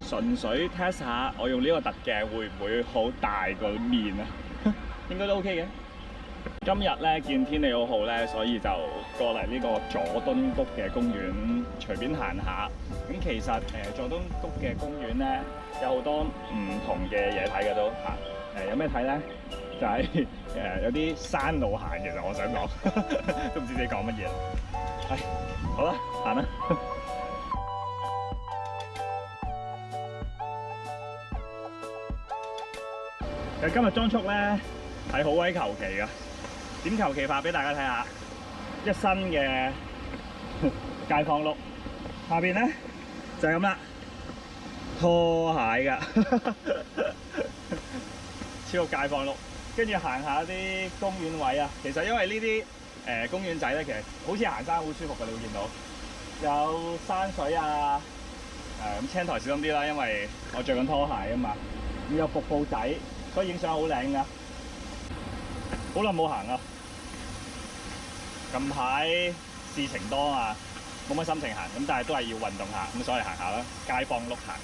純粹 test 下我用呢個特鏡會唔會好大個面啊？應該都 OK 嘅。今日咧見天氣好好咧，所以就過嚟呢個佐敦谷嘅公園隨便行下。咁其實佐敦谷嘅公園咧有好多唔同嘅嘢睇嘅都嚇。有咩睇咧？就係有啲山路行，其實我想講都唔知自己講乜嘢啦。係，好啦，行啦。其實今日裝束咧係好鬼求其㗎，點求其法俾大家睇下，一身嘅街坊碌，下邊咧就係咁啦，拖鞋㗎，超街坊碌，跟住行下啲公園位啊。其實因為呢啲公園仔咧，其實好似行山好舒服㗎，你會見到有山水啊，咁青苔小心啲啦，因為我着緊拖鞋啊嘛，咁有瀑布仔。所以影相好靚㗎，好耐冇行啦。近排事情多啊，冇乜心情行，咁但係都係要運動下，咁所以行下啦，街坊碌行。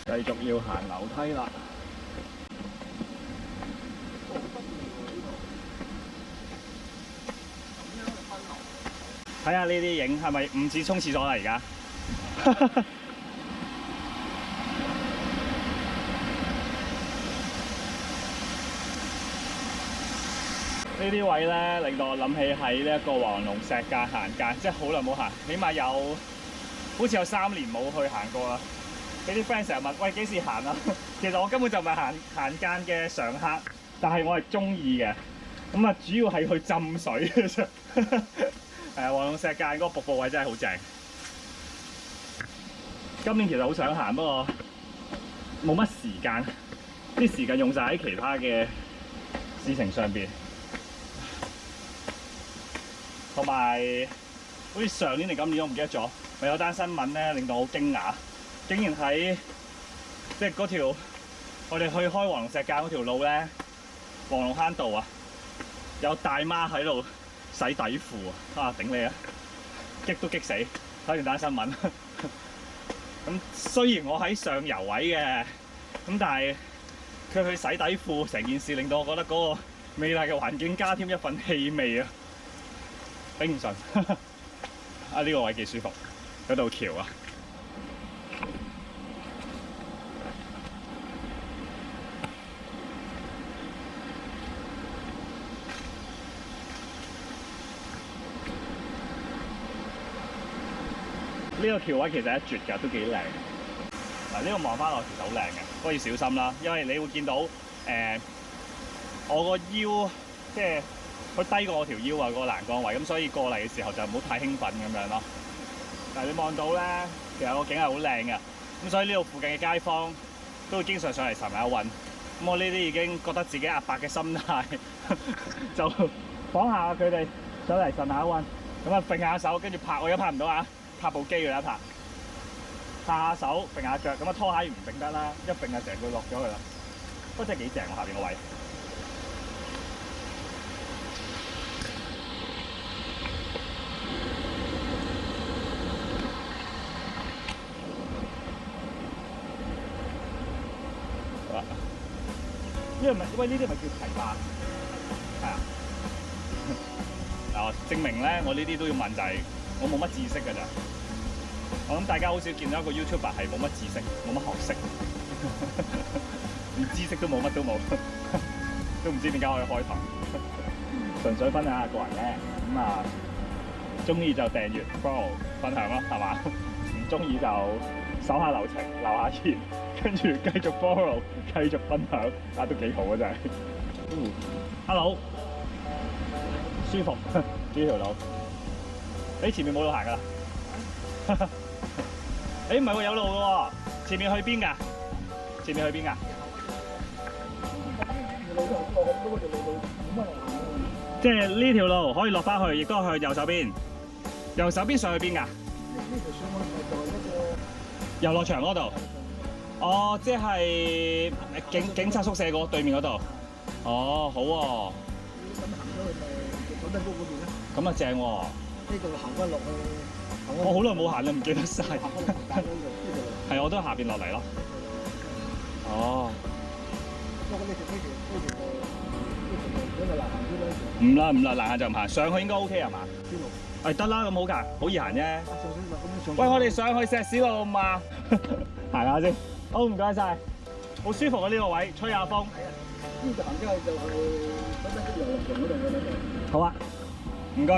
繼續要行樓梯啦。睇下呢啲影係咪唔似沖廁所啦？而家呢啲位咧，令到我諗起喺呢一個黃龍石澗行街，即係好耐冇行，起碼有好似有3年冇去行過啦。俾啲 friend 成日問：喂，幾時行啊？其實我根本就唔係行澗嘅常客，但係我係中意嘅。咁啊，主要係去浸水嘅啫。黃龍石澗嗰個瀑布位真係好正。今年其實好想行，不過冇乜時間，啲時間用晒喺其他嘅事情上邊。同埋好似上年定今年我唔記得咗，咪有單新聞咧令到我好驚訝，竟然喺即係嗰條我哋去開黃龍石澗嗰條路咧，黃龍坑道啊，有大媽喺度洗底褲啊！頂你啊！激都激死！睇完單新聞。咁雖然我喺上游位嘅，咁但係佢去洗底褲，成件事令到我覺得嗰個美麗嘅環境加添一份氣味啊！頂唔順。啊，呢個位幾舒服，嗰道橋啊！呢個橋位其實一絕㗎，都幾靚。嗱，呢個望翻落其實好靚嘅，不過要小心啦，因為你會見到我個腰即係佢低過我條腰啊，個欄杆位，咁所以過嚟嘅時候就唔好太興奮咁樣咯。但係你望到咧，其實個景係好靚嘅，咁所以呢度附近嘅街坊都會經常上嚟神下運。咁我呢啲已經覺得自己阿伯嘅心態，就仿下佢哋上嚟神下運，咁啊揈下手，跟住拍，我而家拍唔到啊！拍部機㗎啦，拍下手，揈下腳，咁啊拖鞋唔揈得啦，一揈就成個落咗去啦。不過真係幾正喎，下邊個位。好啦，呢個咪喂呢啲咪叫堤壩？係啊。嗱，證明咧，我呢啲都要問就係我冇乜知識㗎咋。我諗大家好少見到一個 YouTuber 係冇乜知識、冇乜學識，連知識都冇，乜都冇，都唔知點解可以開台。純粹分享下個人咧，咁啊，中意就訂閱 follow 分享咯，係嘛？唔中意就守下留情、留下言，跟住繼續 follow、繼續分享，啊都幾好啊真係。Hello， 舒服呢條路。誒，前面冇路行㗎啦。誒，唔係喎，有路嘅喎。前面去邊㗎？前面去邊㗎？即係呢條路可以落翻去，亦都去右手邊。右手邊上去邊㗎？遊樂場嗰度。哦，即係警察宿舍嗰對面嗰度。哦，好喎。咁行咗去咪廣德谷嗰邊咧？咁啊正喎。呢度行翻落去。我好耐冇行啦，唔記得晒。行翻落大嗰度，呢度。係，我都下邊落嚟咯。哦。不過呢條嗰個難行啲咯。唔啦，難行就唔行，上去應該 OK 係嘛？邊路？係得啦，咁好㗎，好易行啫。上喂，我哋上去石屎路好嘛？行下先。好，唔該晒，好舒服啊呢個位，吹下風。呢度行之後就去廣德谷遊樂場嗰度嘅啦。好啊，唔該。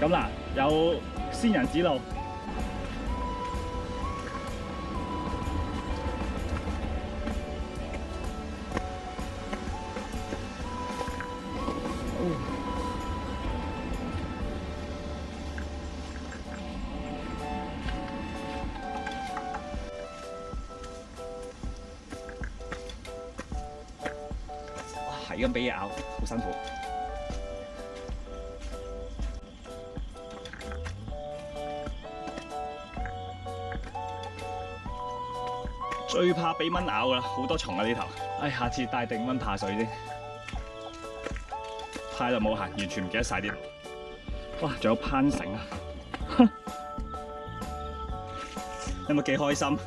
咁嗱，有仙人指路。係咁俾嘢咬，好辛苦。最怕俾蚊咬啦，好多蟲啊呢頭。唉，下次帶定蚊怕水先。太耐冇行，完全唔記得晒啲路。哇，仲有攀繩啊！有冇幾開心？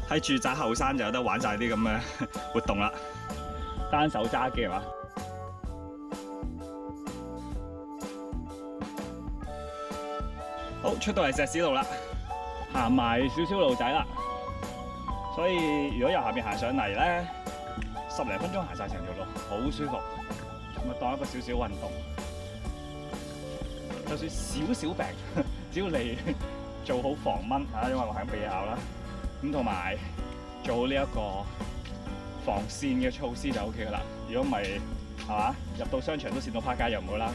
喺住宅後山就有得玩晒啲咁嘅活動啦。單手揸機係嘛？好，出到嚟石屎路啦，行埋少少路仔啦。所以如果由下邊行上嚟咧，10零分鐘行晒成條路，好舒服。咁啊，當一個少少運動，就算少病，只要你做好防蚊嚇，因為我係咁俾嘢咬啦。咁同埋做好呢一個防線嘅措施就 OK 噶啦。如果唔係，係嘛，入到商場都跣到趴街又唔好啦。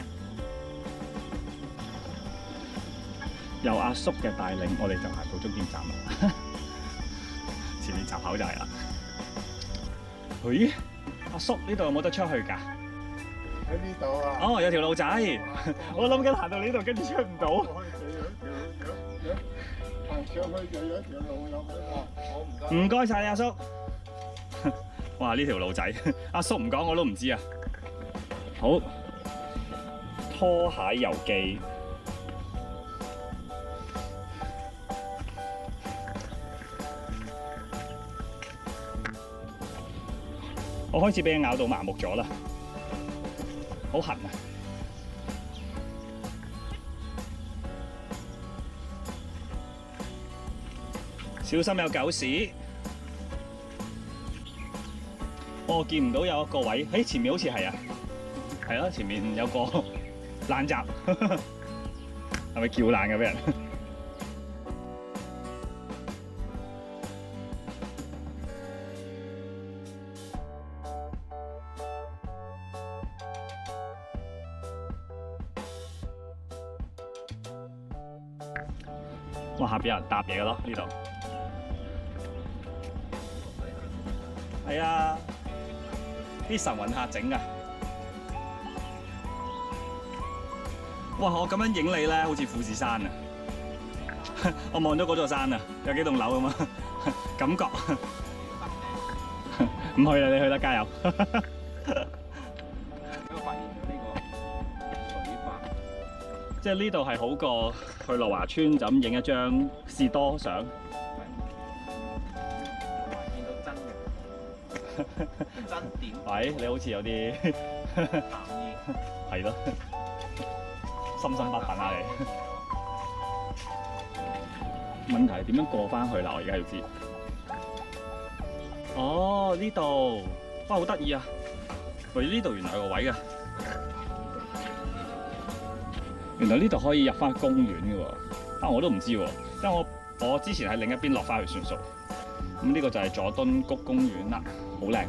由阿叔嘅帶領，我哋就行到終點站啦。前面閘口就係啦。咦，阿叔呢度有冇得出去㗎？喺呢度啊！哦，有條路仔，我諗緊行到呢度，跟住出唔到。行上去就有一條路有我唔該晒你阿叔。哇！呢條路仔，阿叔唔講我都唔知啊。好，拖鞋遊記。我開始俾佢咬到麻木咗啦，好痕啊！小心有狗屎！我見唔到有一個位，喺前面好似係啊，係咯，前面有個爛閘，係咪叫爛嘅俾人？哇！下邊有人搭嘢嘅咯，呢度。係啊，啲晨運客整㗎。哇！我咁樣影你咧，好似富士山啊！我望到嗰座山啊，有幾棟樓咁啊，感覺。唔去啦，你去啦，加油！我發現咗呢個水壩，即係呢度係好過去樂華村就咁影一張士多相。見到真嘅真點？喂，你好似有啲淡意，係咯，深深不忿啊你。問題係點樣過翻去啦？我而家要知。哦，呢度，哇，好得意啊！喂，呢度原來有個位㗎。原來呢度可以入翻公園嘅喎，我都唔知喎，因為我之前喺另一邊落翻去算數。咁呢個就係佐敦谷公園啦，好靚。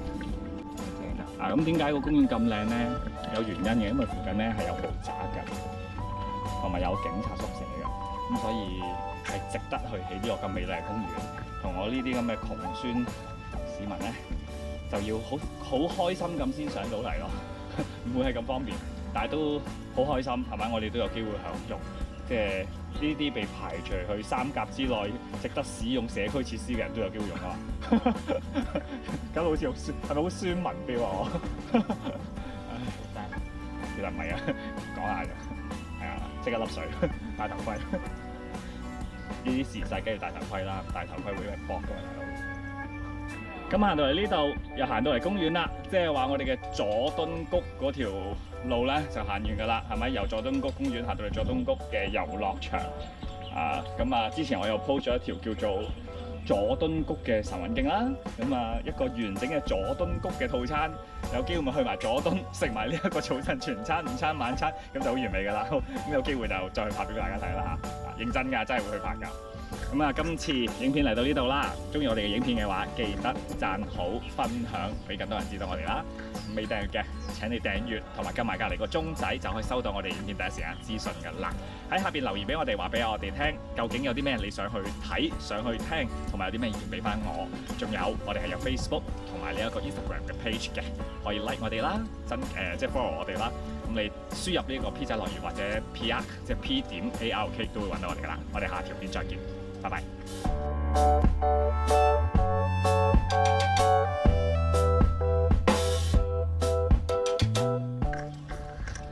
啊，咁點解個公園咁靚咧？有原因嘅，因為附近咧係有豪宅㗎，同埋有警察宿舍㗎，咁所以係值得去起呢個咁美麗嘅公園。同我呢啲咁嘅窮酸市民咧，就要好開心咁先上到嚟咯，唔會係咁方便，但係都好開心，係咪？我哋都有機會享用。即係呢啲被排除去三甲之內值得使用社區設施嘅人都有機會用啊嘛。搞到好似好酸，係咪好酸文標啊我？唉，但係其實唔係啊，講下啫。係啊，即刻笠水，戴頭盔。呢啲時勢梗係戴頭盔啦，戴頭盔會俾人搏㗎嘛，大佬。咁行到嚟呢度，又行到嚟公園啦，即係話我哋嘅佐敦谷嗰條路咧就行完㗎啦，係咪？由佐敦谷公園行到嚟佐敦谷嘅遊樂場啊，咁啊，之前我又 po 咗一條叫做佐敦谷嘅晨運徑啦，咁啊一個完整嘅佐敦谷嘅套餐，有機會咪去埋佐敦食埋呢一個早晨全餐、午餐、晚餐，咁就好完美㗎啦。咁有機會就再去拍俾大家睇啦嚇，認真㗎，真係會去拍㗎。咁啊，今次影片嚟到呢度啦，中意我哋嘅影片嘅話，記得讚好、分享，俾更多人知道我哋啦。未訂閱嘅請你訂閱，同埋撳埋隔離個鐘仔，就可以收到我哋影片第一時間資訊㗎啦。喺下邊留言俾我哋，話俾我哋聽，究竟有啲咩你想去睇、想去聽，同埋有啲咩意見俾翻我。仲有我哋係有 Facebook 同埋呢一個 Instagram 嘅 page 嘅，可以 like 我哋啦，即係 follow 我哋啦。咁你輸入呢個 P 仔樂園或者 PARK 即係 P.ARK 都會揾到我哋㗎啦。我哋下條片再見。拜拜。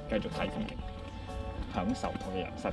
繼續睇風景，享受我嘅人生。